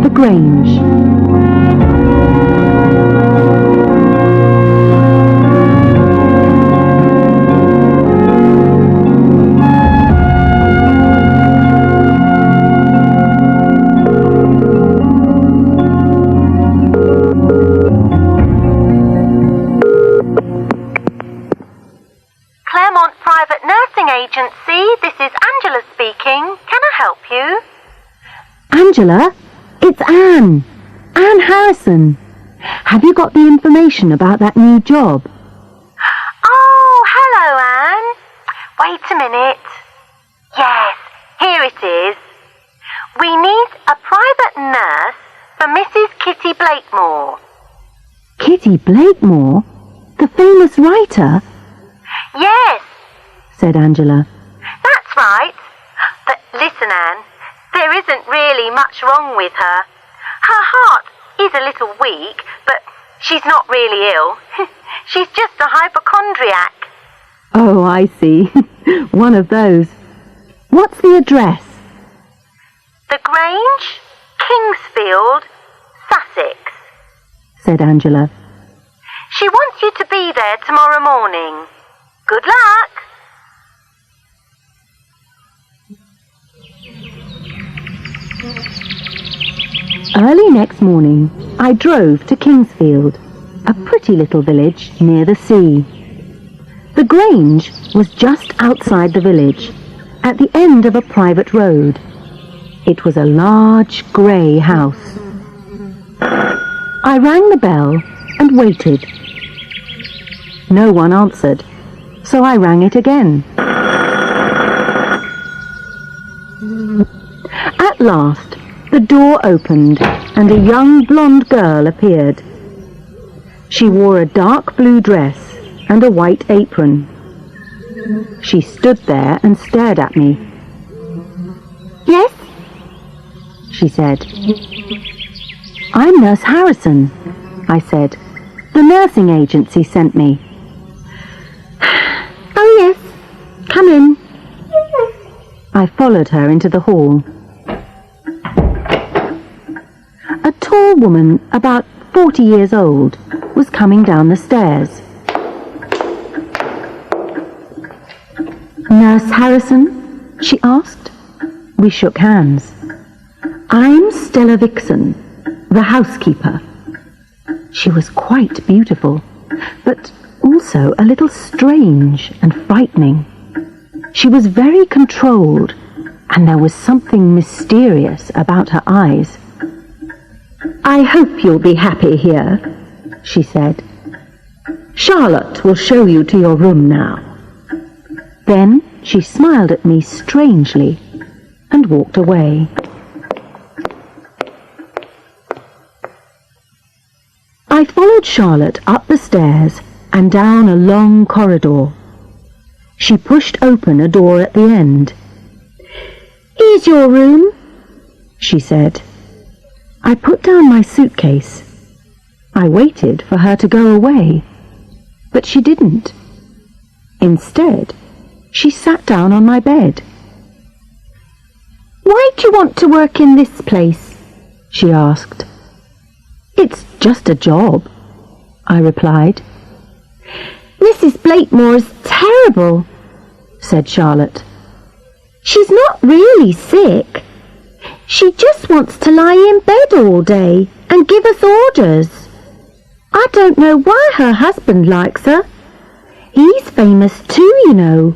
the Grange. Agency, this is Angela speaking. Can I help you? Angela, it's Anne. Anne Harrison. Have you got the information about that new job? Oh, hello, Anne. Wait a minute. Yes, here it is. We need a private nurse for Mrs. Kitty Blakemore. Kitty Blakemore? The famous writer? Yes, said Angela. That's right. But listen, Anne, there isn't really much wrong with her. Her heart is a little weak, but she's not really ill. She's just a hypochondriac. Oh, I see. One of those. What's the address? The Grange, Kingsfield, Sussex, said Angela. She wants you to be there tomorrow morning. Good luck. Early next morning, I drove to Kingsfield, a pretty little village near the sea. The Grange was just outside the village, at the end of a private road. It was a large grey house. I rang the bell and waited. No one answered, so I rang it again. At last, the door opened and a young blonde girl appeared. She wore a dark blue dress and a white apron. She stood there and stared at me. "Yes?" she said. "I'm Nurse Harrison," I said. "The nursing agency sent me." "Oh yes, come in." I followed her into the hall. A tall woman, about 40 years old, was coming down the stairs. "Nurse Harrison?" she asked. We shook hands. "I'm Stella Vixen, the housekeeper." She was quite beautiful, but also a little strange and frightening. She was very controlled, and there was something mysterious about her eyes. "I hope you'll be happy here," she said. "Charlotte will show you to your room now." Then she smiled at me strangely and walked away. I followed Charlotte up the stairs and down a long corridor. She pushed open a door at the end. "Here's your room," she said. I put down my suitcase. I waited for her to go away, but she didn't. Instead, she sat down on my bed. "Why do you want to work in this place?" she asked. "It's just a job," I replied. "Mrs. Blakemore's terrible," said Charlotte. "She's not really sick. She just wants to lie in bed all day and give us orders. I don't know why her husband likes her. He's famous too, you know.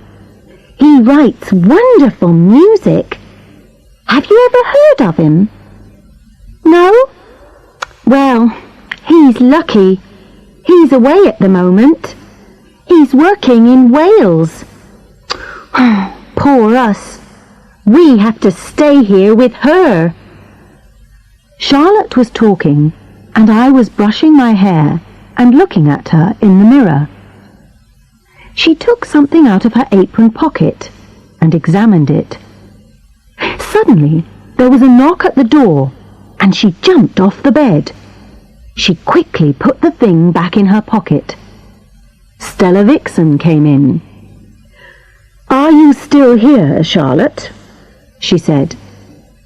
He writes wonderful music. Have you ever heard of him?" "No?" "Well, he's lucky. He's away at the moment. He's working in Wales. Poor us. We have to stay here with her." Charlotte was talking, and I was brushing my hair and looking at her in the mirror. She took something out of her apron pocket and examined it. Suddenly, there was a knock at the door, and she jumped off the bed. She quickly put the thing back in her pocket. Stella Vixen came in. "Are you still here, Charlotte?" she said.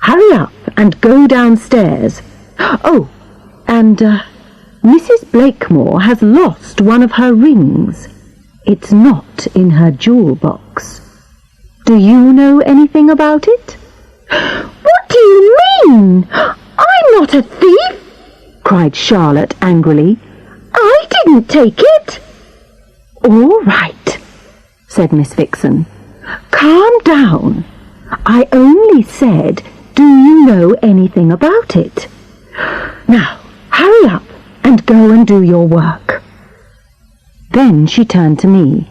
"Hurry up and go downstairs Oh, and Mrs. Blakemore has lost one of her rings. It's not in her jewel box. Do you know anything about it?" "What do you mean? I'm not a thief!" cried Charlotte angrily. "I didn't take it." "All right," said Miss Vixen. "Calm down. I only said, do you know anything about it? Now, hurry up and go and do your work." Then she turned to me.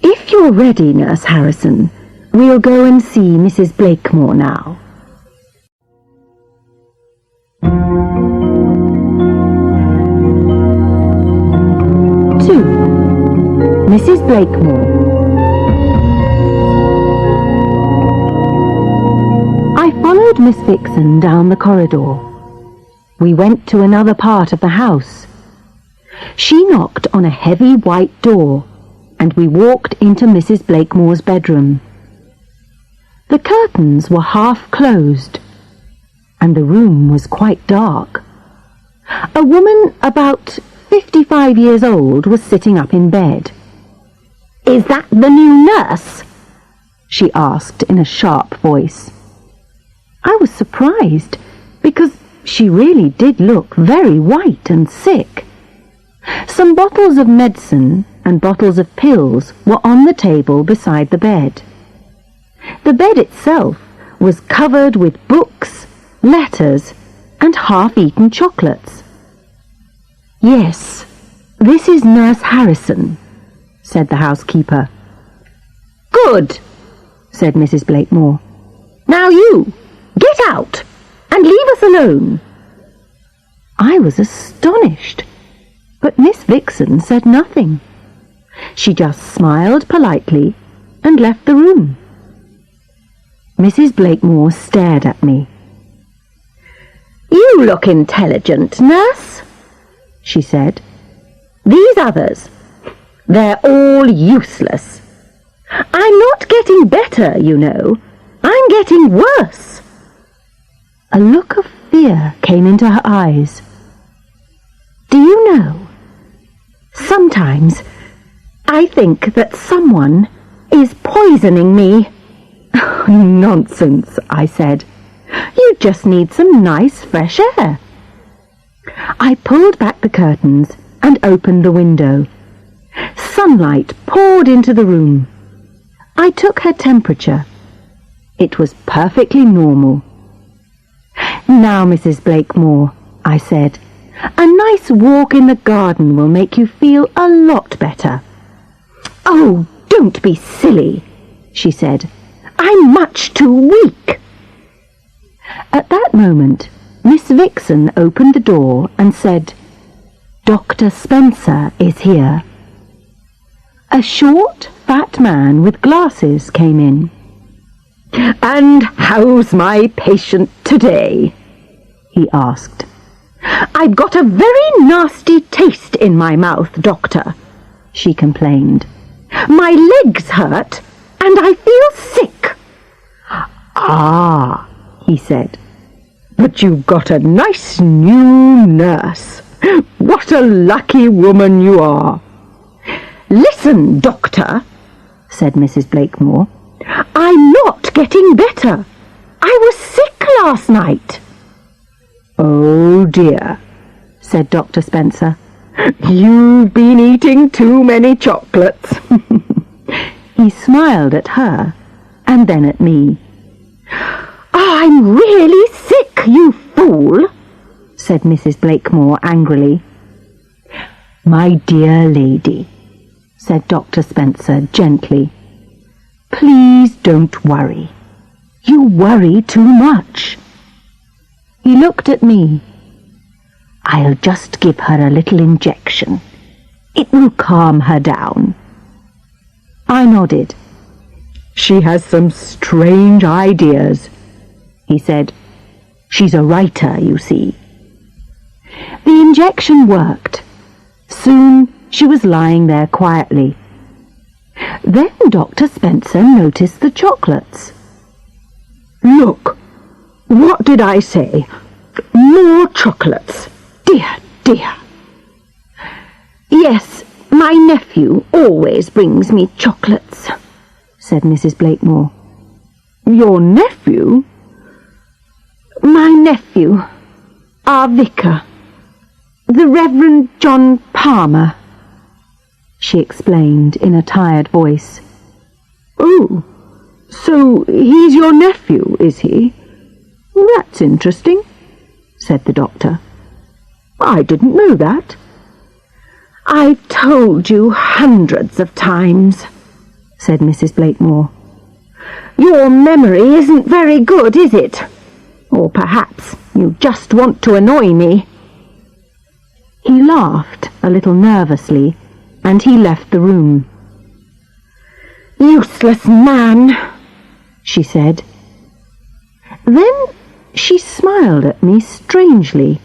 "If you're ready, Nurse Harrison, we'll go and see Mrs. Blakemore now." Mrs. Blakemore. I followed Miss Vixen down the corridor. We went to another part of the house. She knocked on a heavy white door, and we walked into Mrs. Blakemore's bedroom. The curtains were half closed, and the room was quite dark. A woman about 55 years old was sitting up in bed. "Is that the new nurse?" she asked in a sharp voice. I was surprised, because she really did look very white and sick. Some bottles of medicine and bottles of pills were on the table beside the bed. The bed itself was covered with books, letters, and half-eaten chocolates. "Yes, this is Nurse Harrison," said the housekeeper. "Good," said Mrs. Blakemore. "Now you, get out and leave us alone." I was astonished, but Miss Vixen said nothing. She just smiled politely and left the room. Mrs. Blakemore stared at me. "You look intelligent, nurse," she said. "These others, they're all useless. I'm not getting better, you know. I'm getting worse." A look of fear came into her eyes. "Do you know, sometimes I think that someone is poisoning me." "Nonsense," I said. "You just need some nice fresh air." I pulled back the curtains and opened the window. Sunlight poured into the room. I took her temperature. It was perfectly normal. "Now, Mrs. Blakemore," I said, "a nice walk in the garden will make you feel a lot better." "Oh, don't be silly," she said. "I'm much too weak." At that moment, Miss Vixen opened the door and said, "Dr. Spencer is here." A short, fat man with glasses came in. "And how's my patient today?" he asked. "I've got a very nasty taste in my mouth, doctor," she complained. "My legs hurt and I feel sick." "Ah," he said, "but you've got a nice new nurse. What a lucky woman you are." "Listen, doctor," said Mrs. Blakemore, "I'm not getting better. I was sick last night." "Oh dear," said Dr. Spencer. "You've been eating too many chocolates." He smiled at her and then at me. "I'm really sick, you fool," said Mrs. Blakemore angrily. "My dear lady," said Dr. Spencer gently, "please don't worry. You worry too much." He looked at me. "I'll just give her a little injection. It will calm her down." I nodded. "She has some strange ideas," he said. "She's a writer, you see." The injection worked. Soon she was lying there quietly. Then Dr. Spencer noticed the chocolates. "Look, what did I say? more chocolates. Dear, dear. Yes, my nephew always brings me chocolates, said Mrs. Blakemore. Your nephew? My nephew, our vicar, the Reverend John Palmer, she explained in a tired voice. Oh, so he's your nephew, is he? That's interesting, said the doctor. I didn't know that. I've told you hundreds of times, said Mrs. Blakemore. Your memory isn't very good, is it? Or perhaps you just want to annoy me. He laughed a little nervously, and he left the room. Useless man, she said. Then she smiled at me strangely.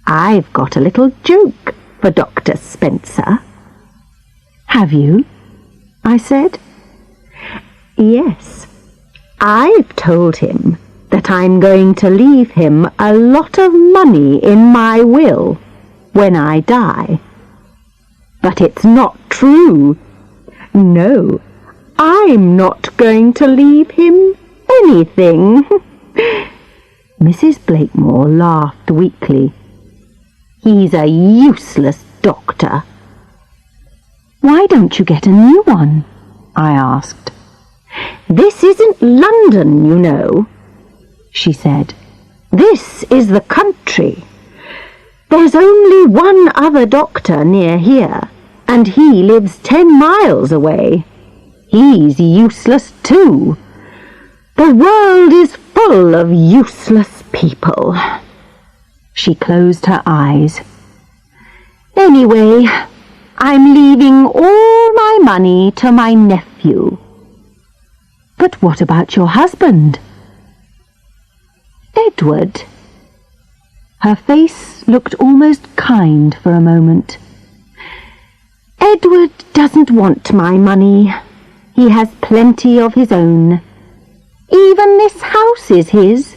I've got a little joke for Dr. Spencer. Have you? I said. Yes, I've told him that I'm going to leave him a lot of money in my will when I die. But it's not true. No, I'm not going to leave him anything. Mrs. Blakemore laughed weakly. He's a useless doctor. Why don't you get a new one? I asked. This isn't London, you know, she said. This is the country. There's only one other doctor near here, and he lives 10 miles away. He's useless too. The world is full of useless people. She closed her eyes. Anyway, I'm leaving all my money to my nephew. But what about your husband? Edward. Her face looked almost kind for a moment. Edward doesn't want my money. He has plenty of his own. Even this house is his.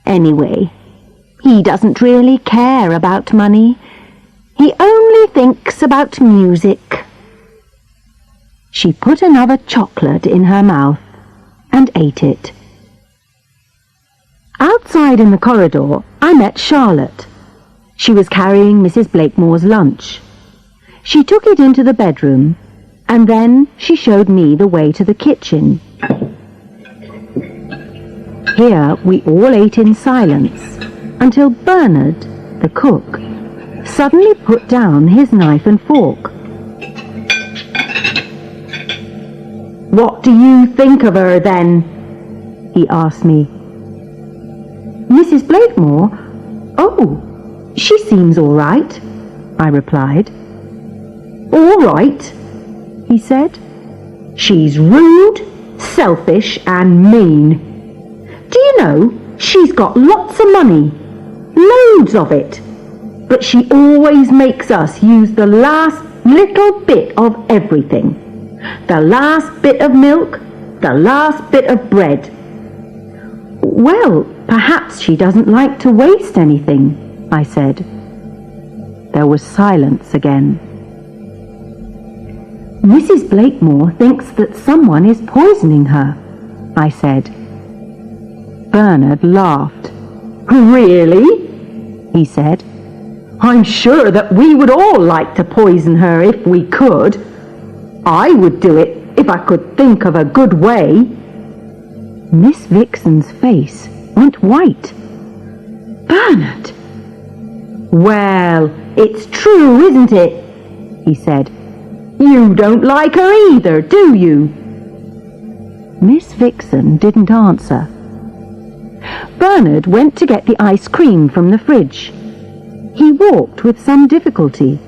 Anyway, he doesn't really care about money. He only thinks about music. She put another chocolate in her mouth and ate it. Outside in the corridor, I met Charlotte. She was carrying Mrs. Blakemore's lunch. She took it into the bedroom, and then she showed me the way to the kitchen. Here we all ate in silence, until Bernard, the cook, suddenly put down his knife and fork. What do you think of her, then? He asked me. Mrs. Blakemore? Oh, she seems all right, I replied. All right, he said. She's rude, selfish and mean. Do you know, she's got lots of money, loads of it, but she always makes us use the last little bit of everything. The last bit of milk, the last bit of bread. Well, perhaps she doesn't like to waste anything, I said. There was silence again. Mrs. Blakemore thinks that someone is poisoning her, I said. Bernard laughed. Really? He said. I'm sure that we would all like to poison her if we could. I would do it if I could think of a good way. Miss Vixen's face went white. Bernard! Well, it's true, isn't it? He said. You don't like her either, do you? Miss Vixen didn't answer. Bernard went to get the ice cream from the fridge. He walked with some difficulty.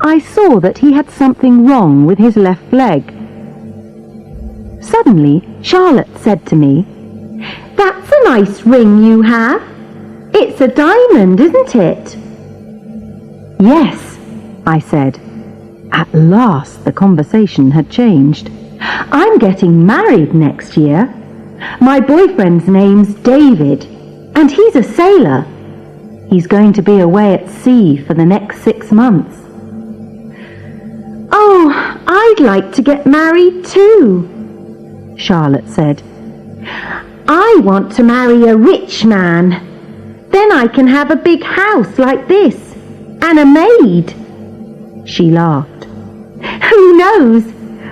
I saw that he had something wrong with his left leg. Suddenly, Charlotte said to me, That's a nice ring you have. It's a diamond, isn't it? Yes, I said. At last the conversation had changed. I'm getting married next year. My boyfriend's name's David. And he's a sailor. He's going to be away at sea for the next 6 months. Oh, I'd like to get married too, Charlotte said. I want to marry a rich man. Then I can have a big house like this, and a maid. She laughed. Who knows?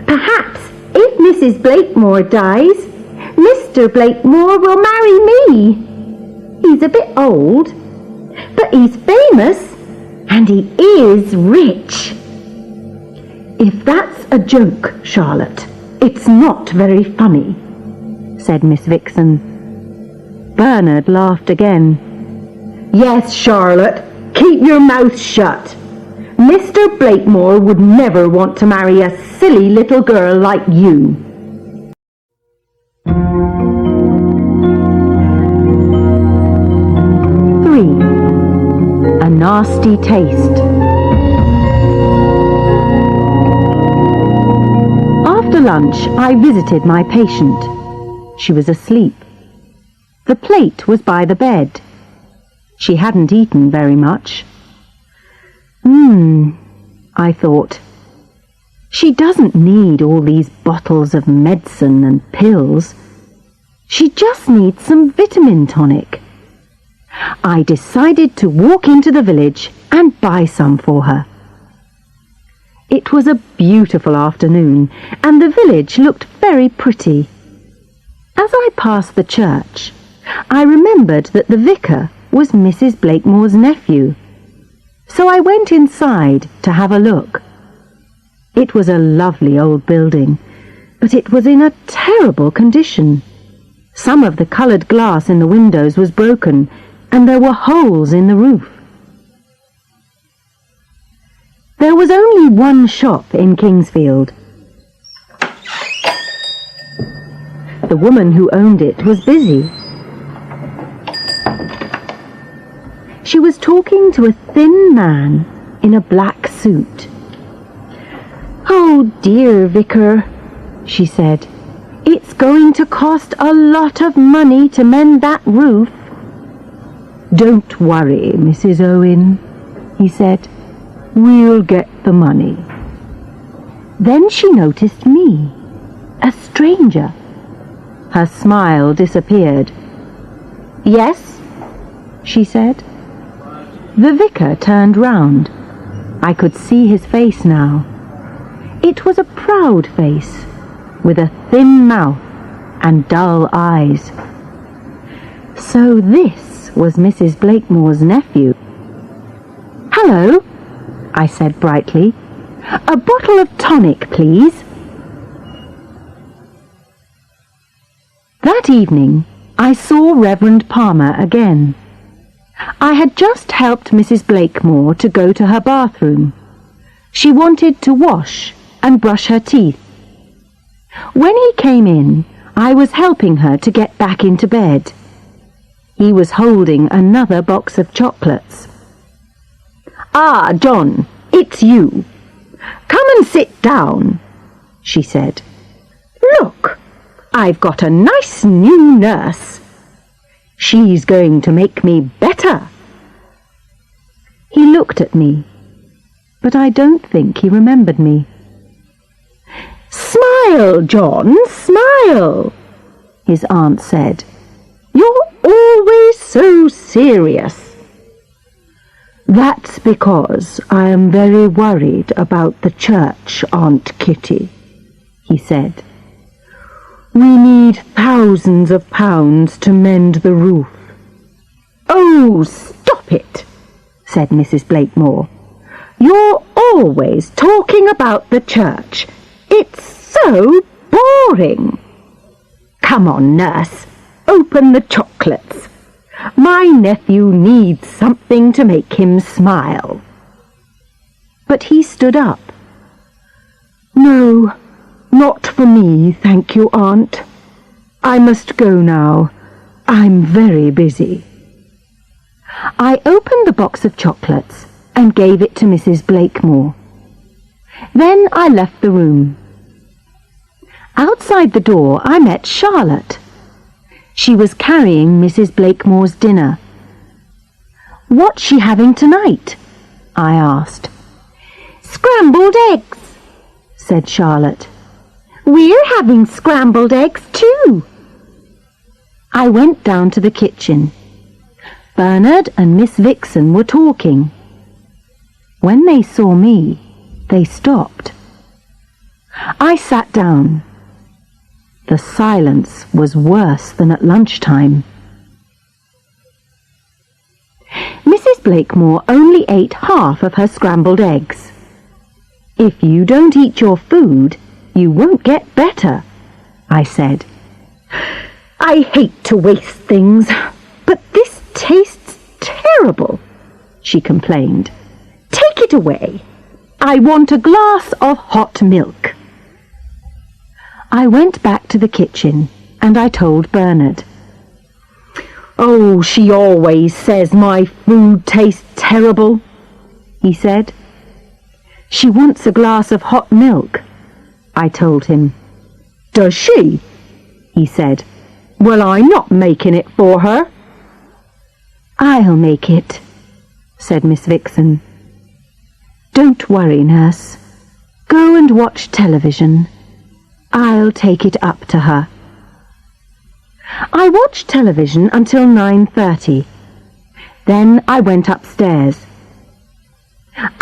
Perhaps if Mrs. Blakemore dies, Mr. Blakemore will marry me. He's a bit old, but he's famous, and he is rich. If that's a joke, Charlotte, it's not very funny, said Miss Vixen. Bernard laughed again. Yes, Charlotte, keep your mouth shut. Mr. Blakemore would never want to marry a silly little girl like you. A nasty taste. After lunch, I visited my patient. She was asleep. The plate was by the bed. She hadn't eaten very much. I thought. She doesn't need all these bottles of medicine and pills. She just needs some vitamin tonic. I decided to walk into the village and buy some for her. It was a beautiful afternoon, and the village looked very pretty. As I passed the church, I remembered that the vicar was Mrs. Blakemore's nephew, so I went inside to have a look. It was a lovely old building, but it was in a terrible condition. Some of the coloured glass in the windows was broken, and there were holes in the roof. There was only one shop in Kingsfield. The woman who owned it was busy. She was talking to a thin man in a black suit. "Oh dear, Vicar," she said, "it's going to cost a lot of money to mend that roof." "Don't worry, Mrs. Owen," he said. "We'll get the money." Then she noticed me, a stranger. Her smile disappeared. "Yes?" she said. The vicar turned round. I could see his face now. It was a proud face, with a thin mouth and dull eyes. So this was Mrs. Blakemore's nephew. "Hello," I said brightly. "A bottle of tonic, please." That evening, I saw Reverend Palmer again. I had just helped Mrs. Blakemore to go to her bathroom. She wanted to wash and brush her teeth. When he came in, I was helping her to get back into bed. He was holding another box of chocolates. "Ah, John, it's you. Come and sit down," she said. "Look, I've got a nice new nurse. She's going to make me better." He looked at me, but I don't think he remembered me. "Smile, John, smile," his aunt said. "You're always so serious." "That's because I am very worried about the church, Aunt Kitty," he said. "We need thousands of pounds to mend the roof." "Oh, stop it," said Mrs. Blakemore. "You're always talking about the church. It's so boring. Come on, nurse, open the chocolates. My nephew needs something to make him smile." But he stood up. "No, not for me, thank you, Aunt. I must go now. I'm very busy." I opened the box of chocolates and gave it to Mrs. Blakemore. Then I left the room. Outside the door I met Charlotte. She was carrying Mrs. Blakemore's dinner. "What's she having tonight?" I asked. "Scrambled eggs," said Charlotte. "We're having scrambled eggs too." I went down to the kitchen. Bernard and Miss Vixen were talking. When they saw me, they stopped. I sat down. The silence was worse than at lunchtime. Mrs. Blakemore only ate half of her scrambled eggs. "If you don't eat your food, you won't get better," I said. "I hate to waste things, but this tastes terrible," she complained. "Take it away. I want a glass of hot milk." I went back to the kitchen and I told Bernard. "Oh, she always says my food tastes terrible," he said. "She wants a glass of hot milk," I told him. "Does she?" he said. "Well, I'm not making it for her." "I'll make it," said Miss Vixen. "Don't worry, nurse. Go and watch television. I'll take it up to her." I watched television until 9:30. Then I went upstairs.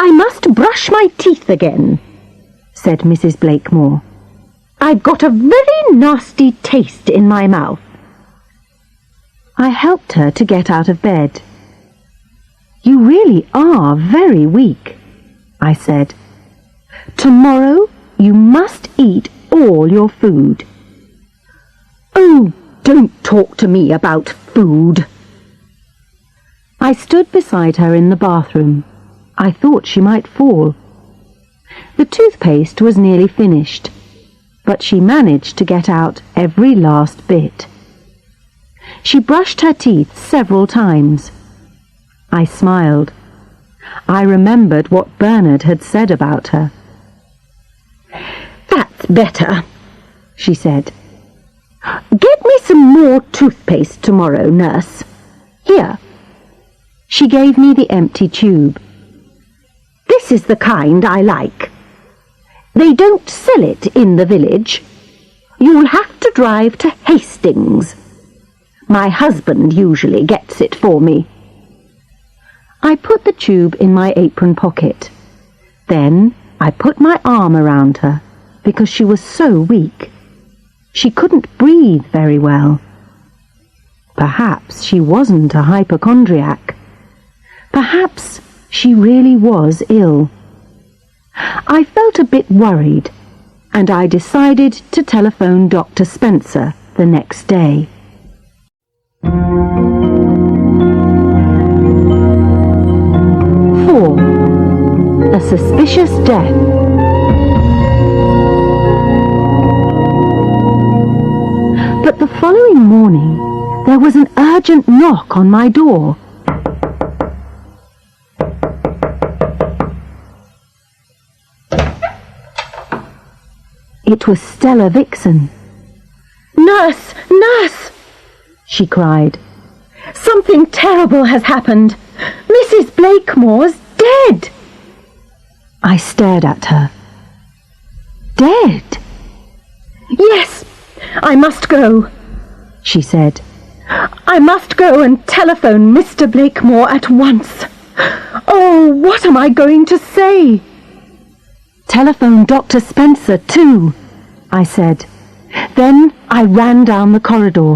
"I must brush my teeth again," said Mrs. Blakemore. "I've got a very nasty taste in my mouth." I helped her to get out of bed. "You really are very weak," I said. "Tomorrow you must eat all your food." "Oh, don't talk to me about food." I stood beside her in the bathroom. I thought she might fall. The toothpaste was nearly finished, but she managed to get out every last bit. She brushed her teeth several times. I smiled. I remembered what Bernard had said about her. "That's better," she said. "Get me some more toothpaste tomorrow, nurse. Here." She gave me the empty tube. "This is the kind I like. They don't sell it in the village. You'll have to drive to Hastings. My husband usually gets it for me." I put the tube in my apron pocket. Then I put my arm around her because she was so weak. She couldn't breathe very well. Perhaps she wasn't a hypochondriac. Perhaps she really was ill. I felt a bit worried, and I decided to telephone Dr. Spencer the next day. A suspicious death. But the following morning, there was an urgent knock on my door. It was Stella Vixen. "Nurse! Nurse!" she cried. "Something terrible has happened. Mrs. Blakemore's dead!" I stared at her. "Dead?" "Yes, I must go," she said. "I must go and telephone Mr. Blakemore at once. Oh, what am I going to say?" "Telephone Dr. Spencer too," I said. Then I ran down the corridor.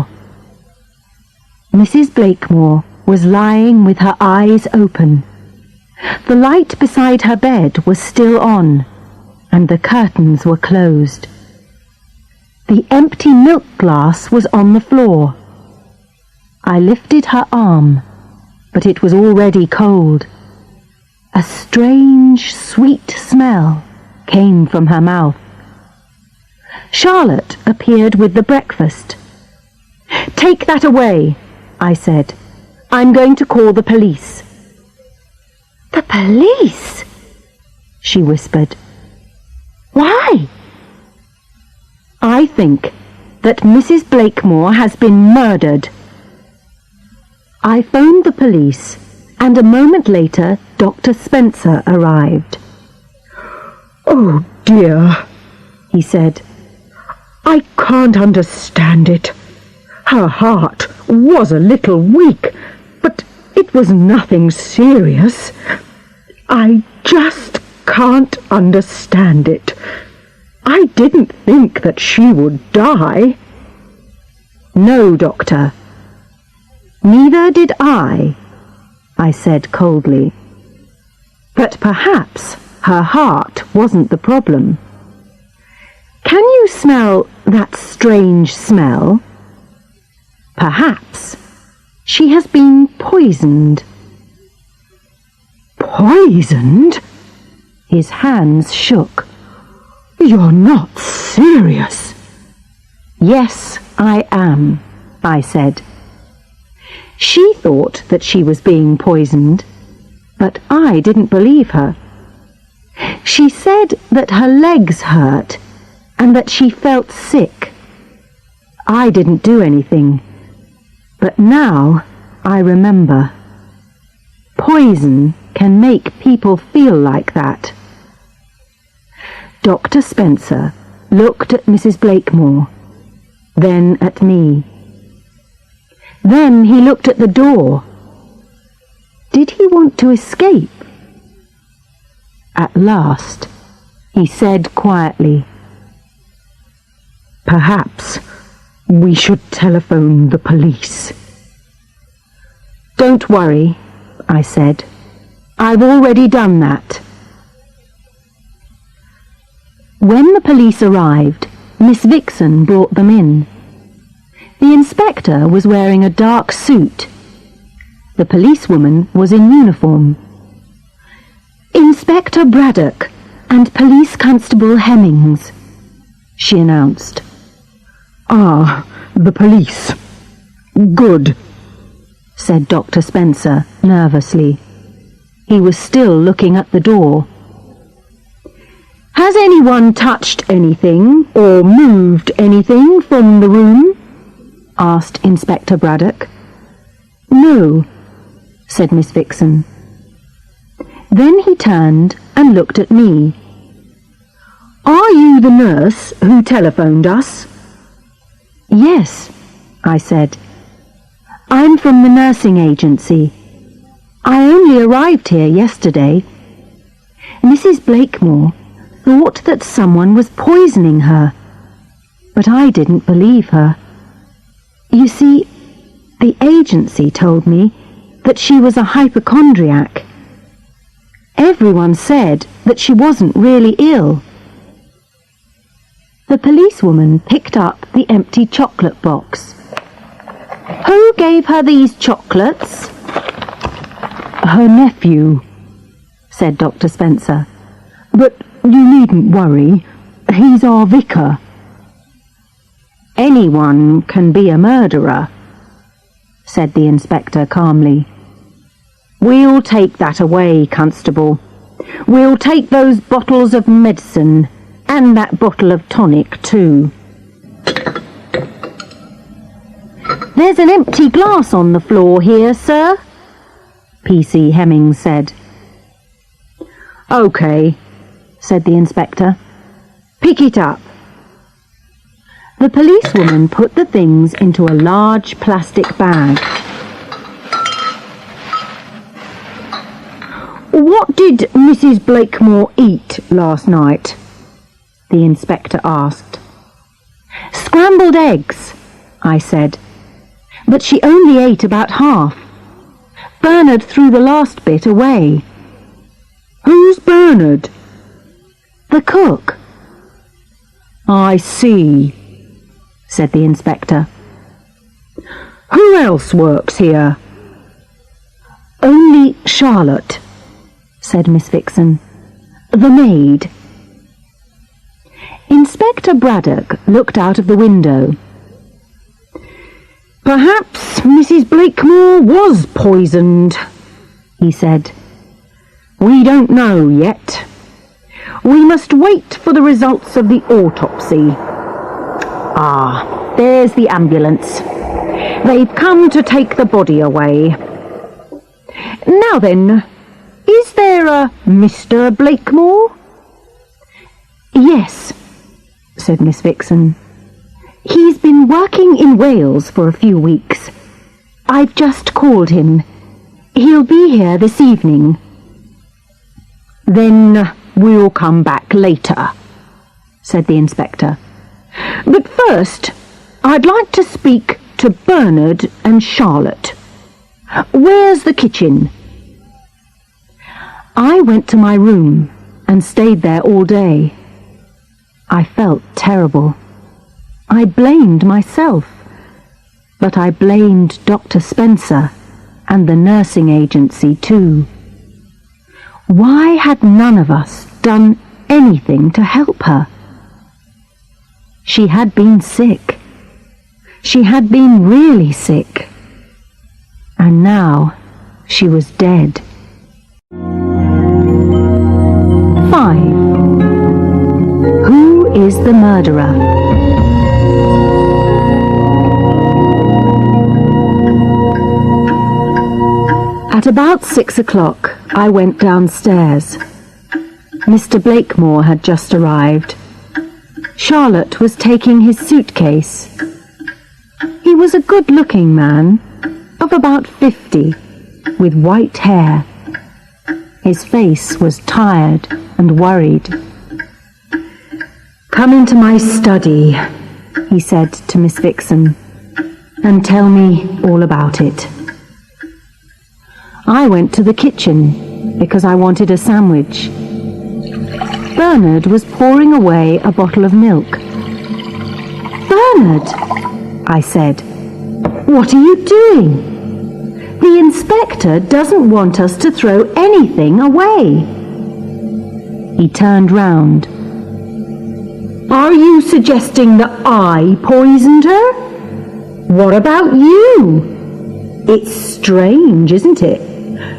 Mrs. Blakemore was lying with her eyes open. The light beside her bed was still on, and the curtains were closed. The empty milk glass was on the floor. I lifted her arm, but it was already cold. A strange, sweet smell came from her mouth. Charlotte appeared with the breakfast. "Take that away," I said. "I'm going to call the police." "The police?" she whispered. "Why?" "I think that Mrs. Blakemore has been murdered. I phoned the police, and a moment later Dr. Spencer arrived. "Oh dear," he said. "I can't understand it. Her heart was a little weak, but it was nothing serious. I just can't understand it. I didn't think that she would die." "No, Doctor." "Neither did I said coldly. "But perhaps her heart wasn't the problem. Can you smell that strange smell? Perhaps she has been poisoned." "Poisoned?" His hands shook. "You're not serious?" "Yes, I am," I said. She thought that she was being poisoned, but I didn't believe her. She said that her legs hurt and that she felt sick. I didn't do anything, but now I remember. Poison can make people feel like that. Dr. Spencer looked at Mrs. Blakemore, then at me. Then he looked at the door. Did he want to escape? At last, he said quietly, "Perhaps we should telephone the police." "Don't worry," I said. "I've already done that." When the police arrived, Miss Vixen brought them in. The inspector was wearing a dark suit. The policewoman was in uniform. "Inspector Braddock and Police Constable Hemmings," she announced. "Ah, the police. Good," said Dr. Spencer nervously. He was still looking at the door. "Has anyone touched anything or moved anything from the room?" asked Inspector Braddock. "No," said Miss Vixen. Then he turned and looked at me. "Are you the nurse who telephoned us?" "Yes," I said. "I'm from the nursing agency. I only arrived here yesterday. Mrs. Blakemore thought that someone was poisoning her, but I didn't believe her. You see, the agency told me that she was a hypochondriac. Everyone said that she wasn't really ill." The policewoman picked up the empty chocolate box. "Who gave her these chocolates?" "Her nephew," said Dr. Spencer. "But you needn't worry. He's our vicar." "Anyone can be a murderer," said the inspector calmly. "We'll take that away, Constable. We'll take those bottles of medicine and that bottle of tonic too." "There's an empty glass on the floor here, sir," P.C. Hemmings said. "OK," said the inspector. "Pick it up." The policewoman put the things into a large plastic bag. "What did Mrs. Blakemore eat last night?" the inspector asked. "Scrambled eggs," I said. "But she only ate about half. Bernard threw the last bit away." "Who's Bernard?" "The cook." "I see," said the inspector. "Who else works here?" "Only Charlotte," said Miss Vixen. "The maid." Inspector Braddock looked out of the window. "Perhaps Mrs. Blakemore was poisoned," he said. "We don't know yet. We must wait for the results of the autopsy. Ah, there's the ambulance. They've come to take the body away. Now then, is there a Mr. Blakemore? Yes, said Miss Vixen. He's been working in Wales for a few weeks. I've just called him. He'll be here this evening. Then we'll come back later, said the inspector. But first, I'd like to speak to Bernard and Charlotte. Where's the kitchen? I went to my room and stayed there all day. I felt terrible. I blamed myself, but I blamed Dr. Spencer and the nursing agency too. Why had none of us done anything to help her? She had been sick. She had been really sick. And now she was dead. 5. Who is the murderer? At about 6 o'clock, I went downstairs. Mr. Blakemore had just arrived. Charlotte was taking his suitcase. He was a good-looking man, of about 50, with white hair. His face was tired and worried. "Come into my study," he said to Miss Vixen, "and tell me all about it." I went to the kitchen because I wanted a sandwich. Bernard was pouring away a bottle of milk. "Bernard," I said, "what are you doing? The inspector doesn't want us to throw anything away." He turned round. "Are you suggesting that I poisoned her? What about you? It's strange, isn't it?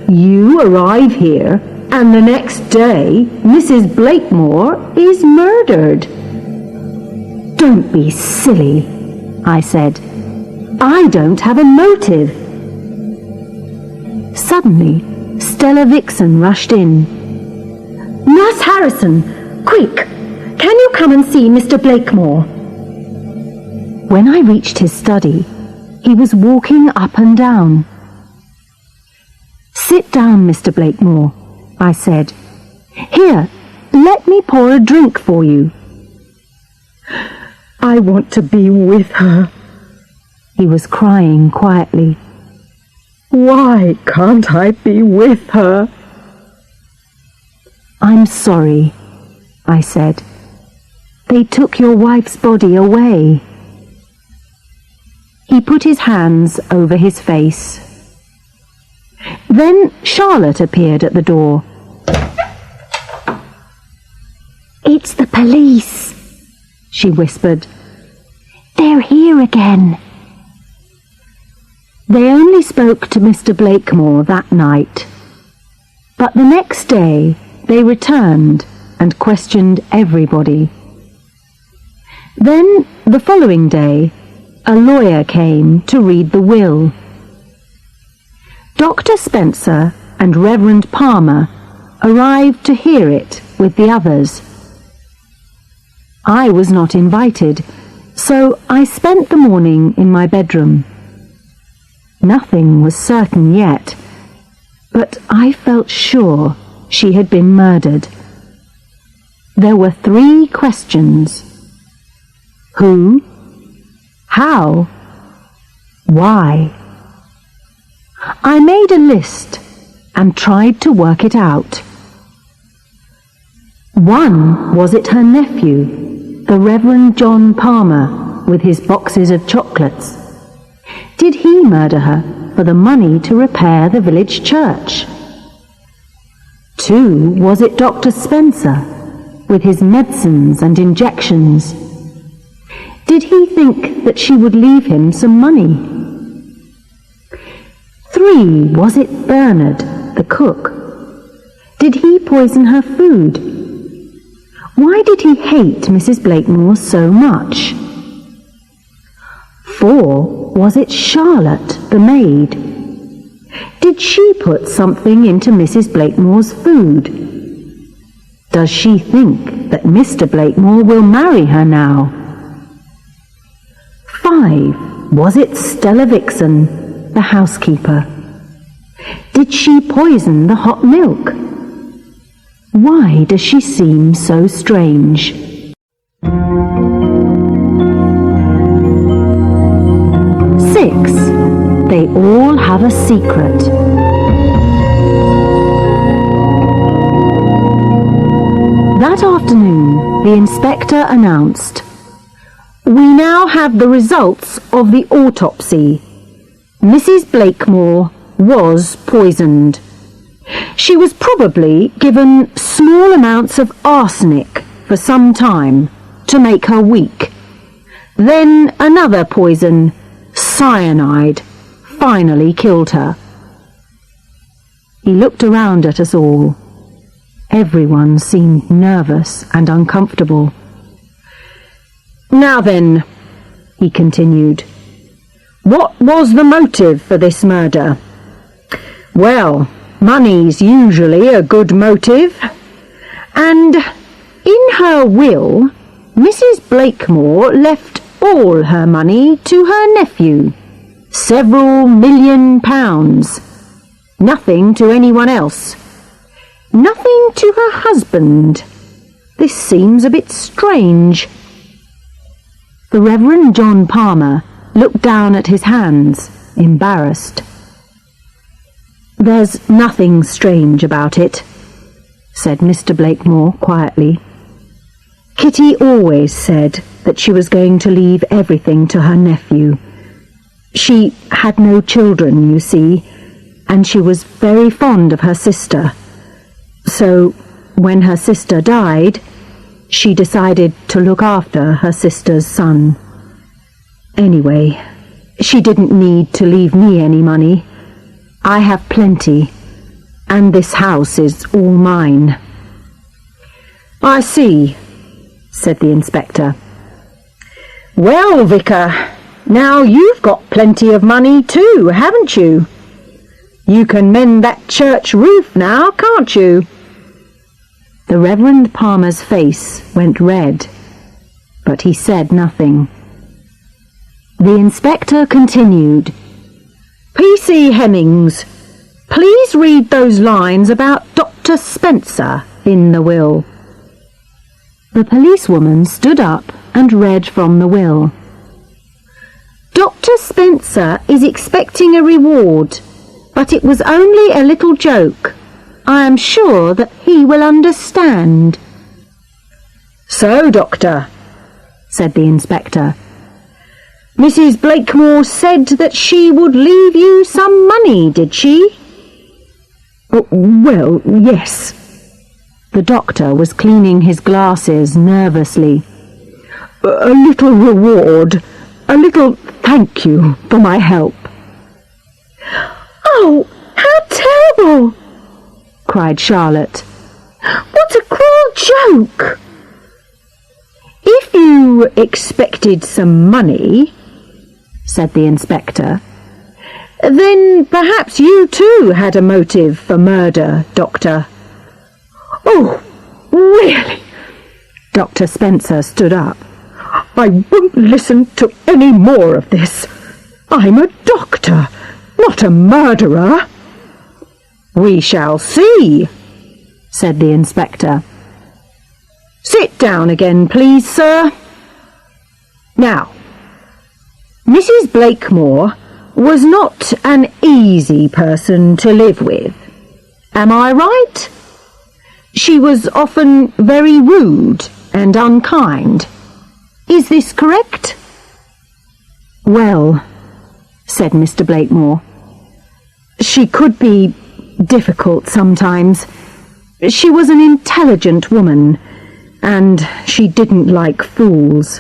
You arrive here, and the next day Mrs. Blakemore is murdered." "Don't be silly," I said. "I don't have a motive." Suddenly, Stella Vixen rushed in. "Nurse Harrison, quick! Can you come and see Mr. Blakemore?" When I reached his study, he was walking up and down. "Sit down, Mr. Blakemore," I said. "Here, let me pour a drink for you." "I want to be with her." He was crying quietly. "Why can't I be with her?" "I'm sorry," I said. "They took your wife's body away." He put his hands over his face. Then Charlotte appeared at the door. "It's the police," she whispered. "They're here again." They only spoke to Mr. Blakemore that night, but the next day they returned and questioned everybody. Then, the following day, a lawyer came to read the will. Dr. Spencer and Reverend Palmer arrived to hear it with the others. I was not invited, so I spent the morning in my bedroom. Nothing was certain yet, but I felt sure she had been murdered. There were 3 questions. Who? How? Why? I made a list and tried to work it out. 1, was it her nephew, the Reverend John Palmer, with his boxes of chocolates? Did he murder her for the money to repair the village church? 2, was it Dr. Spencer, with his medicines and injections? Did he think that she would leave him some money? 3, was it Bernard, the cook? Did he poison her food? Why did he hate Mrs. Blakemore so much? Or was it Charlotte, the maid? Did she put something into Mrs. Blakemore's food? Does she think that Mr. Blakemore will marry her now? 5. Was it Stella Vixen, the housekeeper? Did she poison the hot milk? Why does she seem so strange? 6. They all have a secret. That afternoon, the inspector announced, "We now have the results of the autopsy. Mrs. Blakemore was poisoned. She was probably given small amounts of arsenic for some time to make her weak. Then another poison, cyanide, finally killed her." He looked around at us all. Everyone seemed nervous and uncomfortable. "Now then," he continued, "what was the motive for this murder? Well, money's usually a good motive. And in her will, Mrs. Blakemore left all her money to her nephew. Several £1,000,000. Nothing to anyone else. Nothing to her husband. This seems a bit strange." The Reverend John Palmer looked down at his hands, embarrassed. "There's nothing strange about it," said Mr. Blakemore quietly. "Kitty always said that she was going to leave everything to her nephew. She had no children, you see, and she was very fond of her sister. So, when her sister died, she decided to look after her sister's son. Anyway, she didn't need to leave me any money. I have plenty, and this house is all mine." "I see," said the inspector. "Well, Vicar, now you've got plenty of money too, haven't you? You can mend that church roof now, can't you?" The Reverend Palmer's face went red, but he said nothing. The inspector continued, "P.C. Hemmings, please read those lines about Dr. Spencer in the will." The policewoman stood up and read from the will. "Dr. Spencer is expecting a reward, but it was only a little joke. I am sure that he will understand." "So, Doctor," said the inspector, "Mrs. Blakemore said that she would leave you some money, did she?" "Well, yes." The doctor was cleaning his glasses nervously. "A little reward, a little thank you for my help." "Oh, how terrible!" cried Charlotte. "What a cruel joke!" "If you expected some money," said the inspector, "then perhaps you too had a motive for murder, Doctor." "Oh, really?" Dr. Spencer stood up. "I won't listen to any more of this. I'm a doctor, not a murderer." "We shall see," said the inspector. "Sit down again, please, sir. Now, Mrs. Blakemore was not an easy person to live with. Am I right? She was often very rude and unkind. Is this correct?" "Well," said Mr. Blakemore, "she could be difficult sometimes. She was an intelligent woman, and she didn't like fools."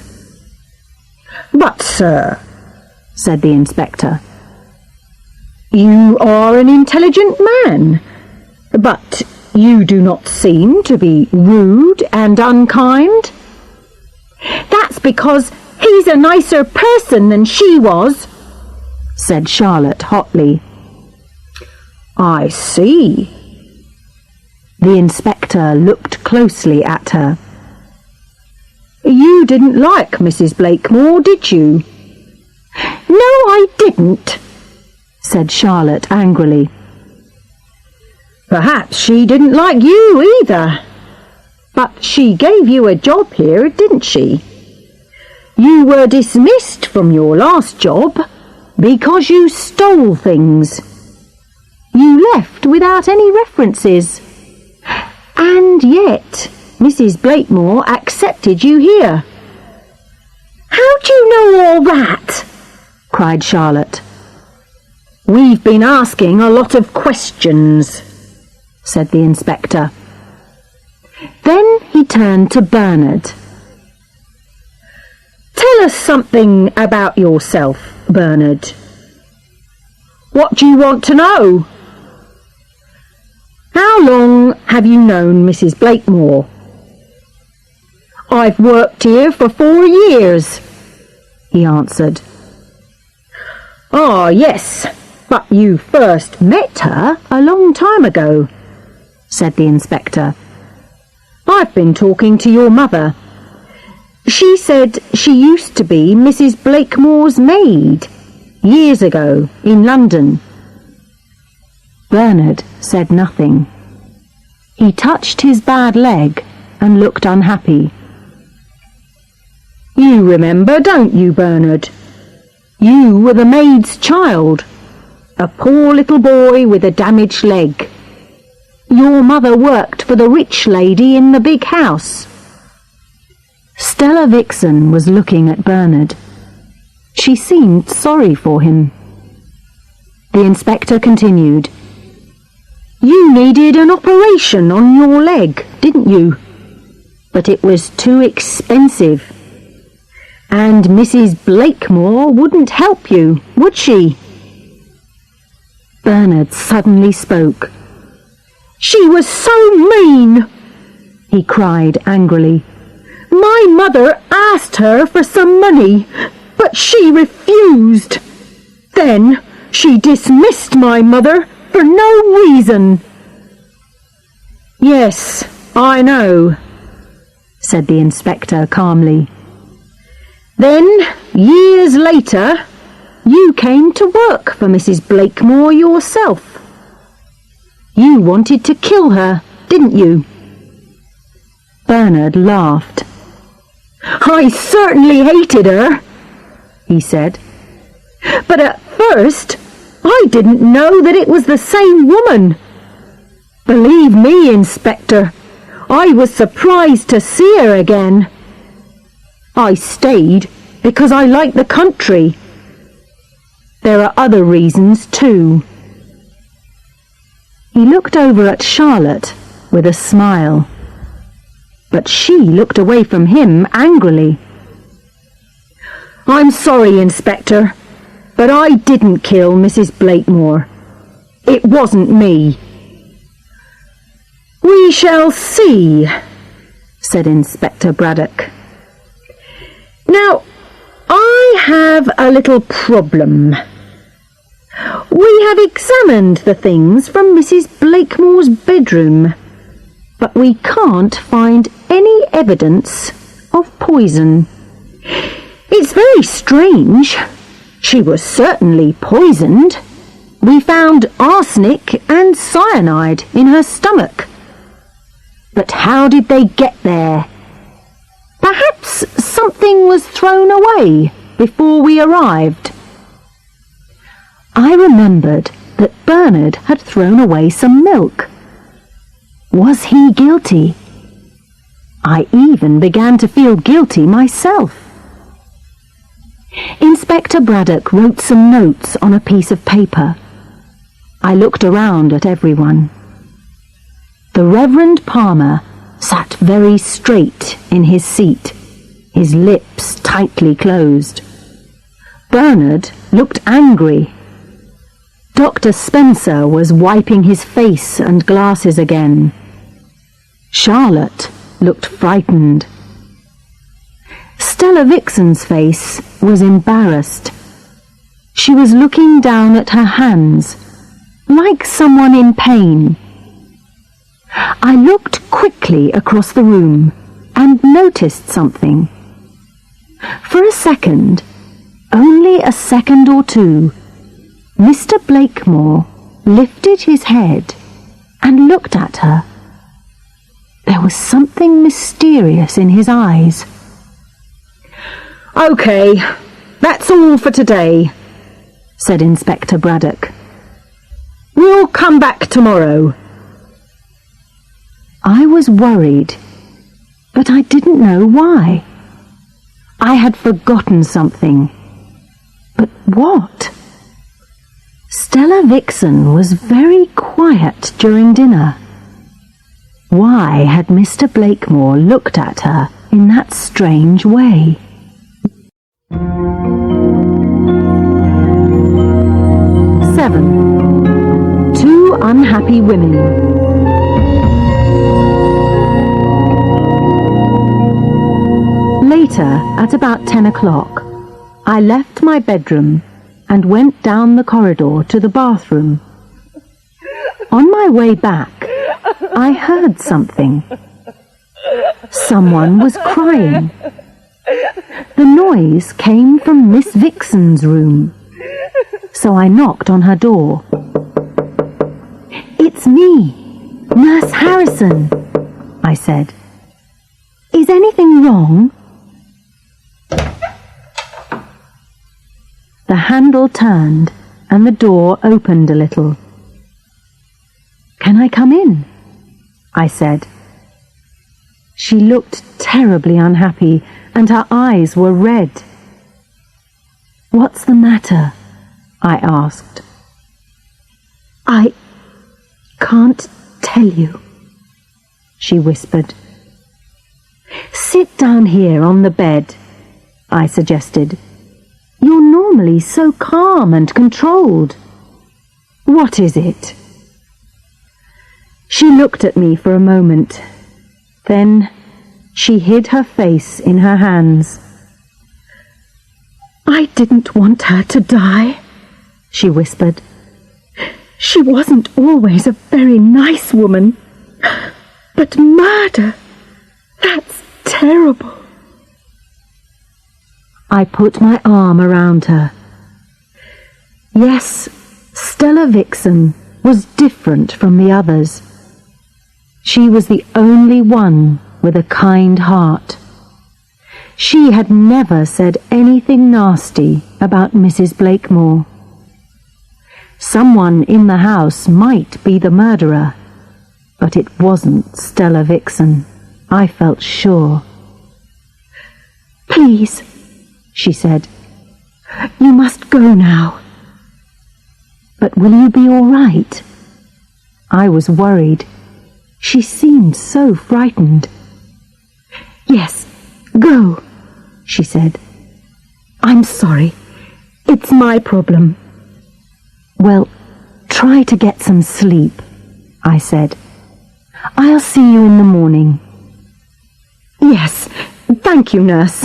"But, sir," said the inspector, "you are an intelligent man, but you do not seem to be rude and unkind." "That's because he's a nicer person than she was," said Charlotte hotly. "I see." The inspector looked closely at her. "You didn't like Mrs. Blakemore, did you?" "No, I didn't," said Charlotte angrily. "Perhaps she didn't like you either. But she gave you a job here, didn't she? You were dismissed from your last job because you stole things. You left without any references. And yet Mrs. Blakemore accepted you here." "How do you know all that?" cried Charlotte. "We've been asking a lot of questions," said the inspector. Then he turned to Bernard. "Tell us something about yourself, Bernard. What do you want to know?" "How long have you known Mrs. Blakemore?" "I've worked here for 4 years," he answered. "Ah, yes, but you first met her a long time ago," said the inspector. "I've been talking to your mother. She said she used to be Mrs. Blakemore's maid years ago in London." Bernard said nothing. He touched his bad leg and looked unhappy. "You remember, don't you, Bernard? You were the maid's child, a poor little boy with a damaged leg. Your mother worked for the rich lady in the big house." Stella Vixen was looking at Bernard. She seemed sorry for him. The inspector continued. "You needed an operation on your leg, didn't you? But it was too expensive. And Mrs. Blakemore wouldn't help you, would she?" Bernard suddenly spoke. "She was so mean!" he cried angrily. "My mother asked her for some money, but she refused. Then she dismissed my mother for no reason." "Yes, I know," said the inspector calmly. "Then, years later, you came to work for Mrs. Blakemore yourself. You wanted to kill her, didn't you?" Bernard laughed. "I certainly hated her," he said. "But at first, I didn't know that it was the same woman. Believe me, Inspector, I was surprised to see her again. I stayed because I like the country. There are other reasons too." He looked over at Charlotte with a smile, but she looked away from him angrily. "I'm sorry, Inspector, but I didn't kill Mrs. Blakemore. It wasn't me." "We shall see," said Inspector Braddock. "Now, I have a little problem. We have examined the things from Mrs. Blakemore's bedroom, but we can't find any evidence of poison. It's very strange. She was certainly poisoned. We found arsenic and cyanide in her stomach. But how did they get there? Perhaps something was thrown away before we arrived." I remembered that Bernard had thrown away some milk. Was he guilty? I even began to feel guilty myself. Inspector Braddock wrote some notes on a piece of paper. I looked around at everyone. The Reverend Palmer sat very straight in his seat, his lips tightly closed. Bernard looked angry. Dr. Spencer was wiping his face and glasses again. Charlotte looked frightened. Stella Vixen's face was embarrassed. She was looking down at her hands, like someone in pain. I looked quickly across the room and noticed something. For a second, only a second or two, Mr. Blakemore lifted his head and looked at her. There was something mysterious in his eyes. "OK, that's all for today," said Inspector Braddock. "We'll come back tomorrow." I was worried, but I didn't know why. I had forgotten something. But what? Stella Vixen was very quiet during dinner. Why had Mr. Blakemore looked at her in that strange way? 7. Two Unhappy Women. Later, at about 10 o'clock, I left my bedroom and went down the corridor to the bathroom. On my way back, I heard something. Someone was crying. The noise came from Miss Vixen's room, so I knocked on her door. "It's me, Nurse Harrison," I said. "Is anything wrong?" The handle turned and the door opened a little. "Can I come in?" I said. She looked terribly unhappy and her eyes were red. "What's the matter?" I asked. "I can't tell you," she whispered. "Sit down here on the bed," I suggested. "You're normally so calm and controlled. What is it?" She looked at me for a moment. Then she hid her face in her hands. "I didn't want her to die," she whispered. "She wasn't always a very nice woman. But murder, that's terrible." I put my arm around her. Yes, Stella Vixen was different from the others. She was the only one with a kind heart. She had never said anything nasty about Mrs. Blakemore. Someone in the house might be the murderer, but it wasn't Stella Vixen, I felt sure. "Please," she said, "you must go now." "But will you be all right?" I was worried. She seemed so frightened. "Yes, go," she said. "I'm sorry. It's my problem." "Well, try to get some sleep," I said. "I'll see you in the morning." "Yes, thank you, nurse.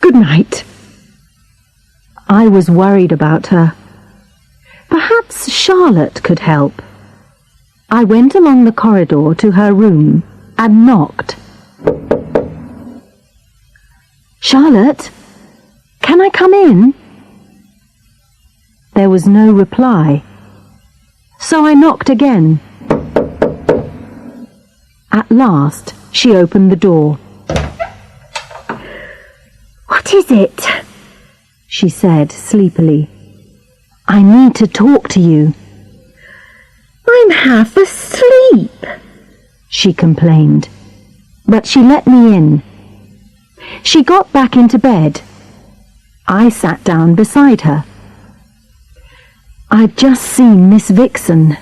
Good night." I was worried about her. Perhaps Charlotte could help. I went along the corridor to her room and knocked. "Charlotte, can I come in?" There was no reply, so I knocked again. At last, she opened the door. "What is it?" she said sleepily. "I need to talk to you." "I'm half asleep," she complained, but she let me in. She got back into bed. I sat down beside her. "I've just seen Miss Vixen.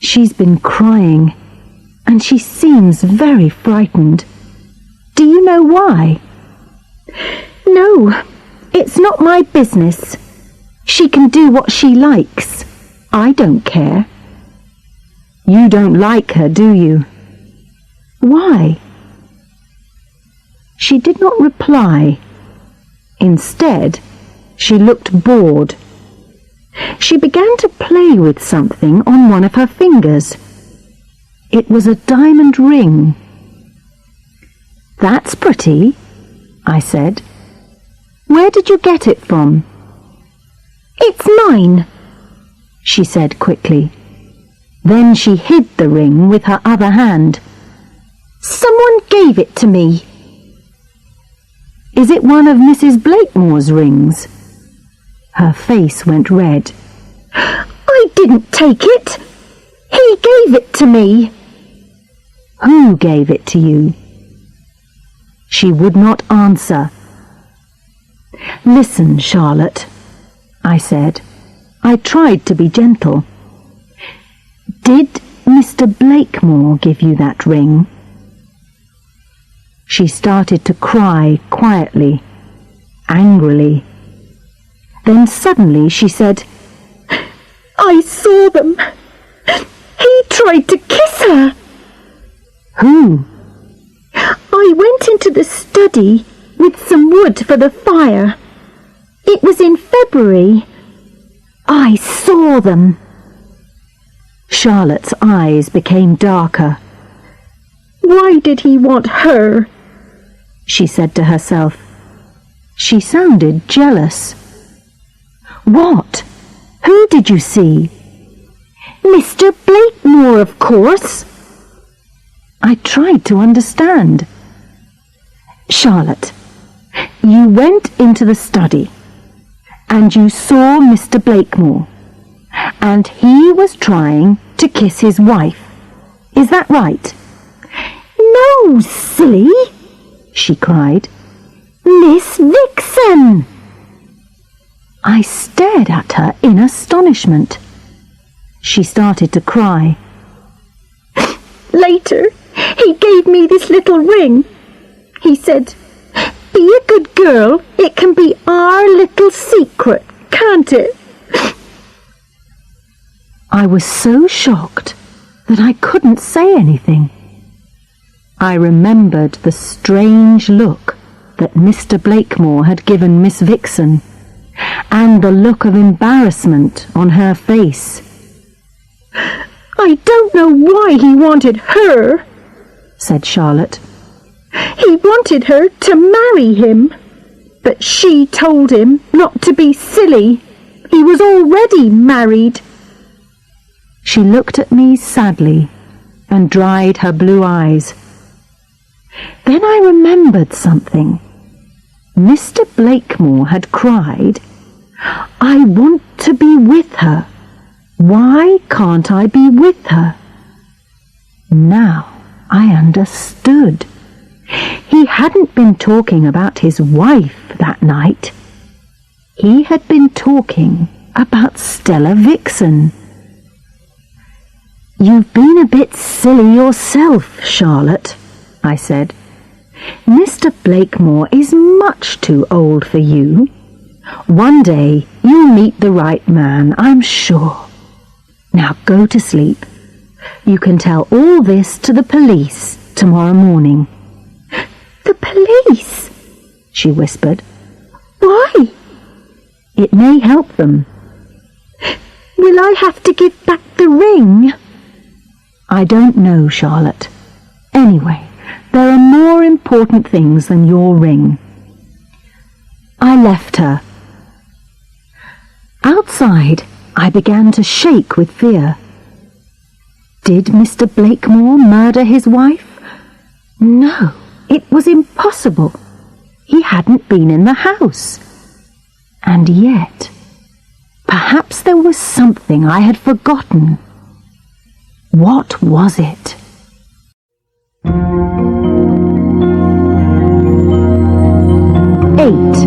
She's been crying, and she seems very frightened. Do you know why?" "No, it's not my business. She can do what she likes. I don't care." "You don't like her, do you? Why?" She did not reply. Instead, she looked bored. She began to play with something on one of her fingers. It was a diamond ring. "That's pretty," I said. "Where did you get it from?" "It's mine," she said quickly. Then she hid the ring with her other hand. "Someone gave it to me." "Is it one of Mrs. Blakemore's rings?" Her face went red. "I didn't take it. He gave it to me." "Who gave it to you?" She would not answer. "Listen, Charlotte," I said. I tried to be gentle. "Did Mr. Blakemore give you that ring?" She started to cry quietly, angrily. Then suddenly she said, "I saw them. He tried to kiss her." "Who?" "I went into the study with some wood for the fire. It was in February. I saw them." Charlotte's eyes became darker. "Why did he want her?" she said to herself. She sounded jealous. "What? Who did you see?" "Mr. Blakemore, of course." I tried to understand. "Charlotte, you went into the study and you saw Mr. Blakemore, and he was trying to kiss his wife. Is that right?" "No, silly," she cried. "Miss Vixen." I stared at her in astonishment. She started to cry. "Later, he gave me this little ring. He said, 'Be a good girl. It can be our little secret, can't it?'" I was so shocked that I couldn't say anything. I remembered the strange look that Mr. Blakemore had given Miss Vixen, and the look of embarrassment on her face. "I don't know why he wanted her," said Charlotte. "He wanted her to marry him, but she told him not to be silly. He was already married." She looked at me sadly and dried her blue eyes. Then I remembered something. Mr. Blakemore had cried, "I want to be with her. Why can't I be with her?" Now I understood. He hadn't been talking about his wife that night. He had been talking about Stella Vixen. "You've been a bit silly yourself, Charlotte," I said. "Mr. Blakemore is much too old for you. One day you'll meet the right man, I'm sure. Now go to sleep. You can tell all this to the police tomorrow morning." "The police?" she whispered. "Why?" "It may help them." "Will I have to give back the ring?" "I don't know, Charlotte. Anyway, there are more important things than your ring." I left her. Outside, I began to shake with fear. Did Mr. Blakemore murder his wife? No, it was impossible. He hadn't been in the house. And yet, perhaps there was something I had forgotten. What was it? Eight.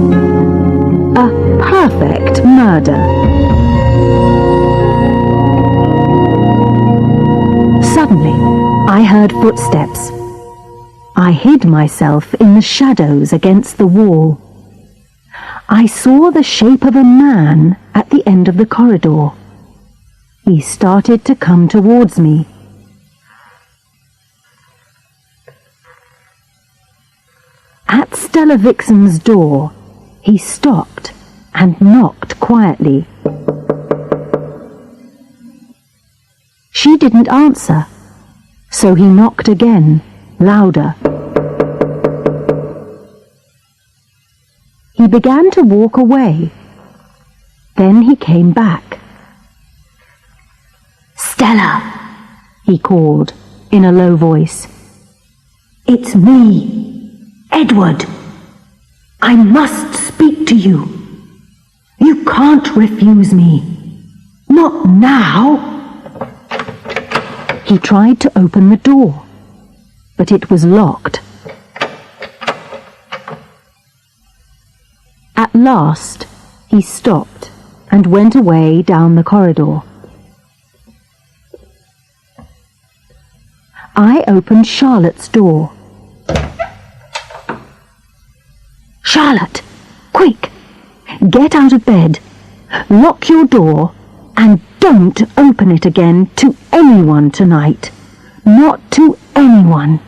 A perfect murder. Suddenly, I heard footsteps. I hid myself in the shadows against the wall. I saw the shape of a man at the end of the corridor. He started to come towards me. At Stella Vixen's door, he stopped and knocked quietly. She didn't answer, so he knocked again, louder. He began to walk away. Then he came back. "Stella," he called in a low voice. "It's me, Edward. I must speak to you. You can't refuse me. Not now." He tried to open the door, but it was locked. At last, he stopped and went away down the corridor. I opened Charlotte's door. "Charlotte, quick! Get out of bed, lock your door, and don't open it again to anyone tonight. Not to anyone."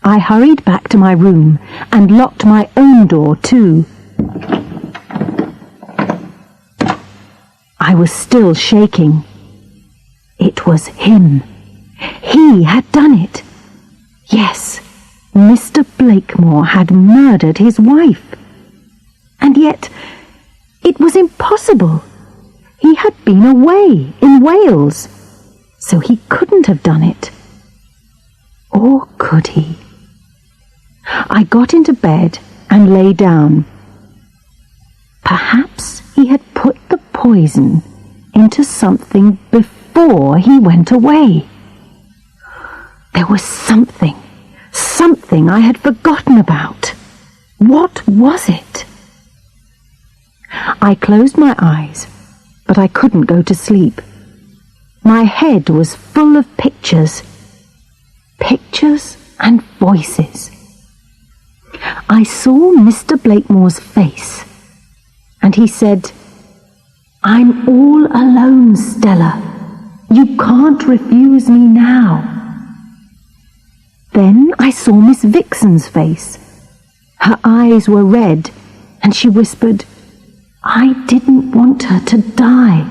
I hurried back to my room and locked my own door too. I was still shaking. It was him. He had done it. Yes, Mr. Blakemore had murdered his wife. And yet, it was impossible. He had been away in Wales, so he couldn't have done it. Or could he? I got into bed and lay down. Perhaps he had put the poison into something before he went away. There was something I had forgotten about. What was it? I closed my eyes, but I couldn't go to sleep. My head was full of pictures and voices. I saw Mr. Blakemore's face, and he said, "I'm all alone, Stella. You can't refuse me now." Then I saw Miss Vixen's face. Her eyes were red, and she whispered, "I didn't want her to die."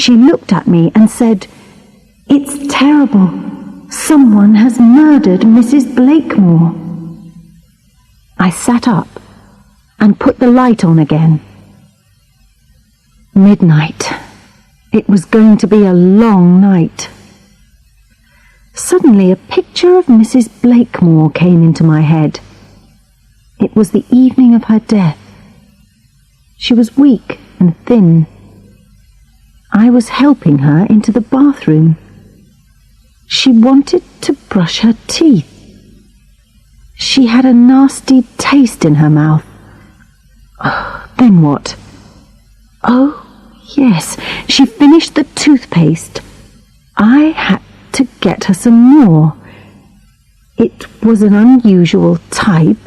She looked at me and said, "It's terrible. Someone has murdered Mrs. Blakemore." I sat up and put the light on again. Midnight. It was going to be a long night. Suddenly a picture of Mrs. Blakemore came into my head. It was the evening of her death. She was weak and thin. I was helping her into the bathroom. She wanted to brush her teeth. She had a nasty taste in her mouth. Then what? Oh, yes, she finished the toothpaste. I had to get her some more. It was an unusual type.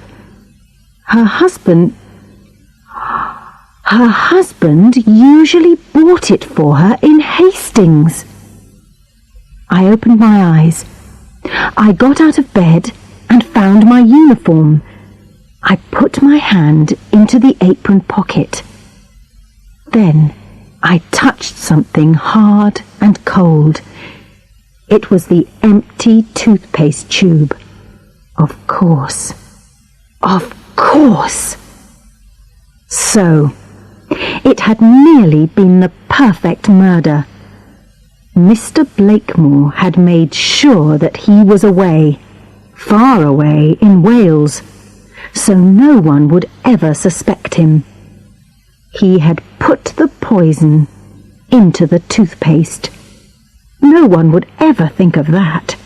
Her husband usually bought it for her in Hastings. I opened my eyes. I got out of bed and found my uniform. I put my hand into the apron pocket. Then I touched something hard and cold. It was the empty toothpaste tube. Of course. Of course. So, it had nearly been the perfect murder. Mr. Blakemore had made sure that he was away, far away in Wales, so no one would ever suspect him. He had put the poison into the toothpaste. No one would ever think of that.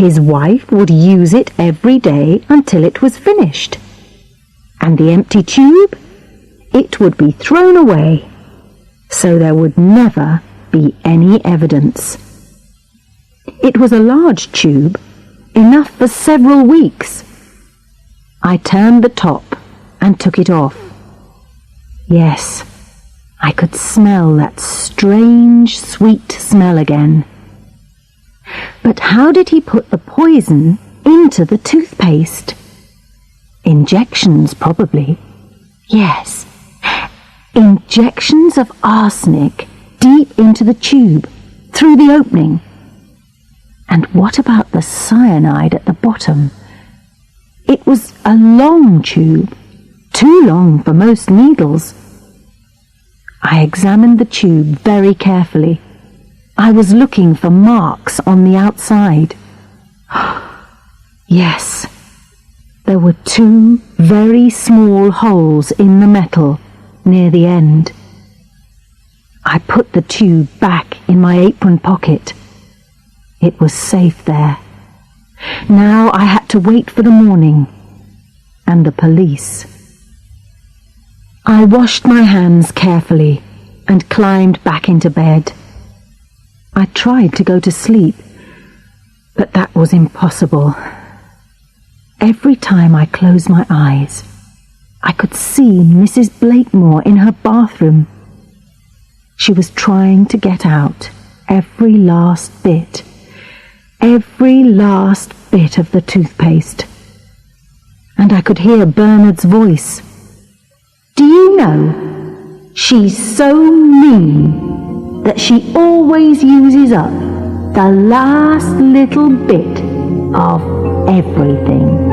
His wife would use it every day until it was finished. And the empty tube? It would be thrown away, so there would never be any evidence. It was a large tube, enough for several weeks. I turned the top and took it off. Yes, I could smell that strange, sweet smell again. But how did he put the poison into the toothpaste? Injections, probably. Yes, injections of arsenic deep into the tube, through the opening. And what about the cyanide at the bottom? It was a long tube, too long for most needles. I examined the tube very carefully. I was looking for marks on the outside. Yes, there were 2 very small holes in the metal near the end. I put the tube back in my apron pocket. It was safe there. Now I had to wait for the morning and the police. I washed my hands carefully and climbed back into bed. I tried to go to sleep, but that was impossible. Every time I closed my eyes, I could see Mrs. Blakemore in her bathroom. She was trying to get out every last bit of the toothpaste. And I could hear Bernard's voice. "Do you know, she's so mean that she always uses up the last little bit of everything."